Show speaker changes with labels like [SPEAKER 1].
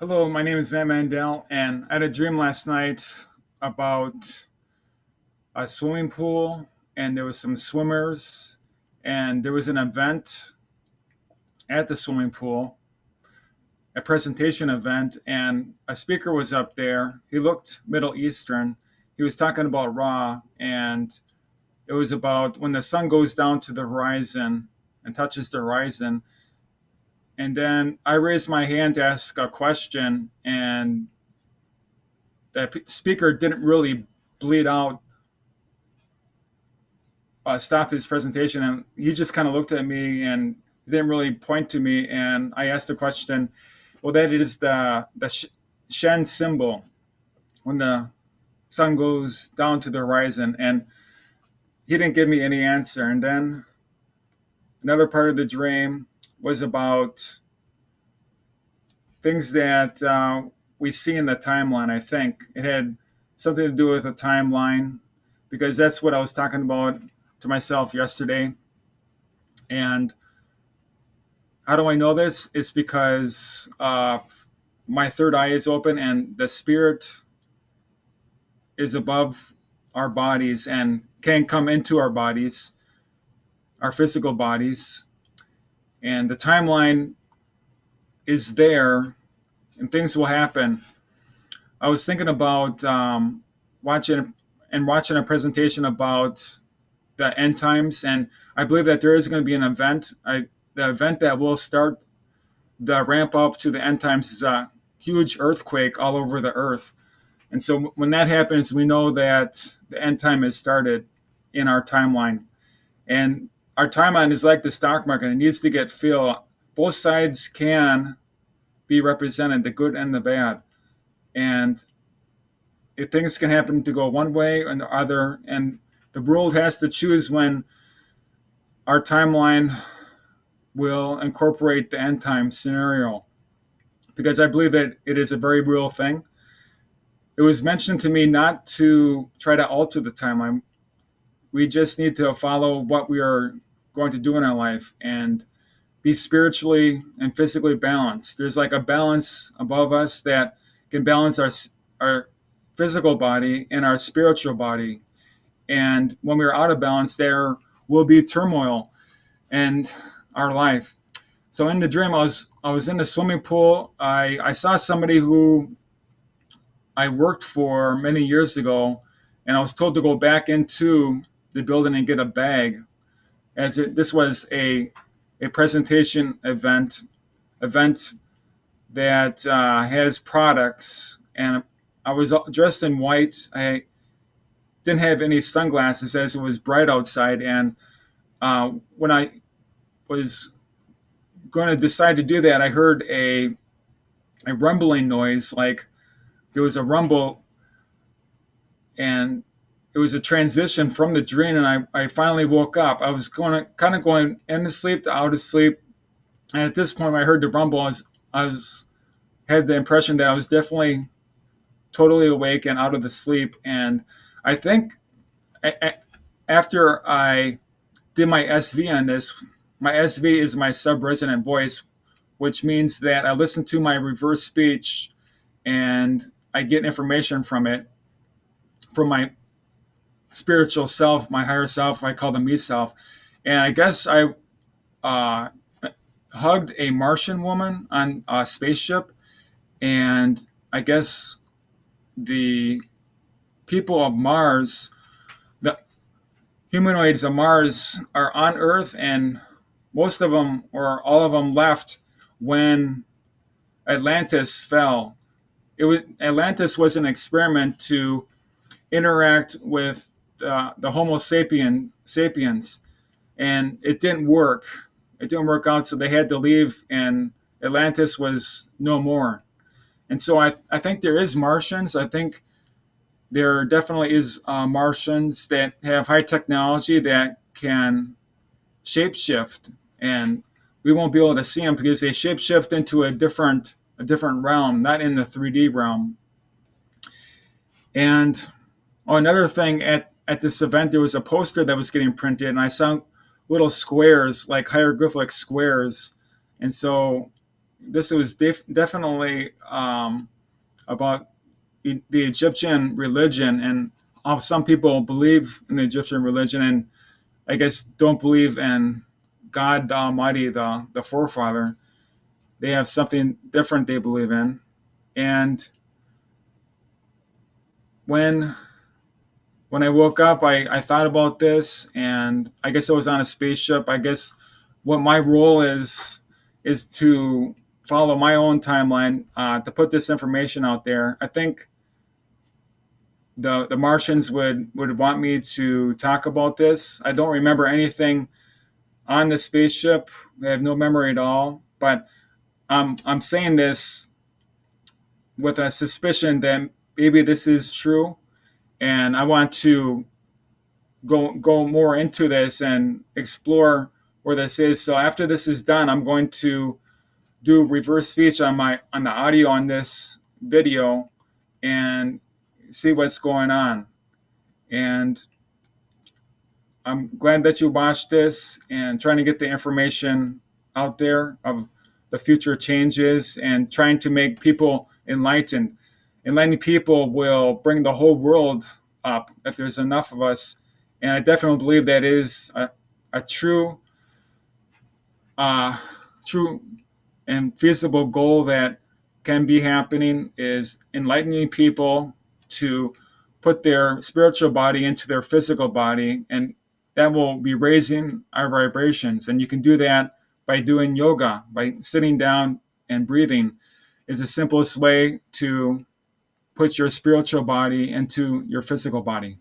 [SPEAKER 1] Hello, my name is Matt Mandel, and I had a dream last night about a swimming pool, and there was some swimmers, and there was an event at the swimming pool, a presentation event, and a speaker was up there. He looked Middle Eastern. He was talking about Ra, and it was about when the sun goes down to the horizon and touches the horizon. And then I raised my hand to ask a question, and that speaker didn't really bleed out, stop his presentation, and he just kind of looked at me and didn't really point to me. And I asked the question, well, that is the shen symbol when the sun goes down to the horizon, and he didn't give me any answer. And then another part of the dream was about things that we see in the timeline. I think it had something to do with a timeline because that's what I was talking about to myself yesterday. And how do I know this? It's because my third eye is open and the spirit is above our bodies and can come into our bodies, our physical bodies. And the timeline is there and things will happen. I was thinking about watching a presentation about the end times, and I believe that there is going to be an event. The event that will start the ramp up to the end times is a huge earthquake all over the earth. And so when that happens, we know that the end time has started in our timeline. And our timeline is like the stock market. It needs to get filled. Both sides can be represented, the good and the bad. And if things can happen to go one way and the other, and the world has to choose when our timeline will incorporate the end time scenario, because I believe that it is a very real thing. It was mentioned to me not to try to alter the timeline. We just need to follow what we are going to do in our life and be spiritually and physically balanced. There's like a balance above us that can balance our physical body and our spiritual body. And when we're out of balance, there will be turmoil in our life. So in the dream, I was in the swimming pool. I saw somebody who I worked for many years ago, and I was told to go back into the building and get a bag, this was a presentation event that has products, and I was dressed in white. I didn't have any sunglasses as it was bright outside, and when I was going to decide to do that, I heard a rumbling noise, like there was a rumble, and it was a transition from the dream, and I finally woke up. I was going into sleep to out of sleep, and at this point, when I heard the rumble. I was had the impression that I was definitely totally awake and out of the sleep, and I think after I did my SV on this, my SV is my sub-resonant voice, which means that I listen to my reverse speech and I get information from it, from my spiritual self, my higher self. I call them me self. And I guess I uh, hugged a Martian woman on a spaceship, and I guess the people of Mars, the humanoids of Mars, are on Earth, and most of them or all of them left when Atlantis fell. Atlantis was an experiment to interact with the Homo sapiens, and it didn't work. It didn't work out, so they had to leave, and Atlantis was no more. And so I think there is Martians. I think there definitely is Martians that have high technology that can shapeshift, and we won't be able to see them because they shapeshift into a different realm, not in the 3D realm. And another thing, at this event, there was a poster that was getting printed, and I saw little squares, like hieroglyphic squares. And so this was definitely about the Egyptian religion and how some people believe in the Egyptian religion and I guess don't believe in God the Almighty, the forefather. They have something different they believe in. And when when I woke up, I thought about this, and I guess I was on a spaceship. I guess what my role is to follow my own timeline to put this information out there. I think the Martians would want me to talk about this. I don't remember anything on the spaceship. I have no memory at all. But I'm saying this with a suspicion that maybe this is true, and I want to go more into this and explore where this is. So after this is done, I'm going to do reverse speech on the audio on this video and see what's going on. And I'm glad that you watched this and trying to get the information out there of the future changes and trying to make people enlightened. Enlightened people will bring the whole world up if there's enough of us. And I definitely believe that is a uh, true and feasible goal that can be happening is enlightening people to put their spiritual body into their physical body, and that will be raising our vibrations. And you can do that by doing yoga, by sitting down and breathing is the simplest way to put your spiritual body into your physical body.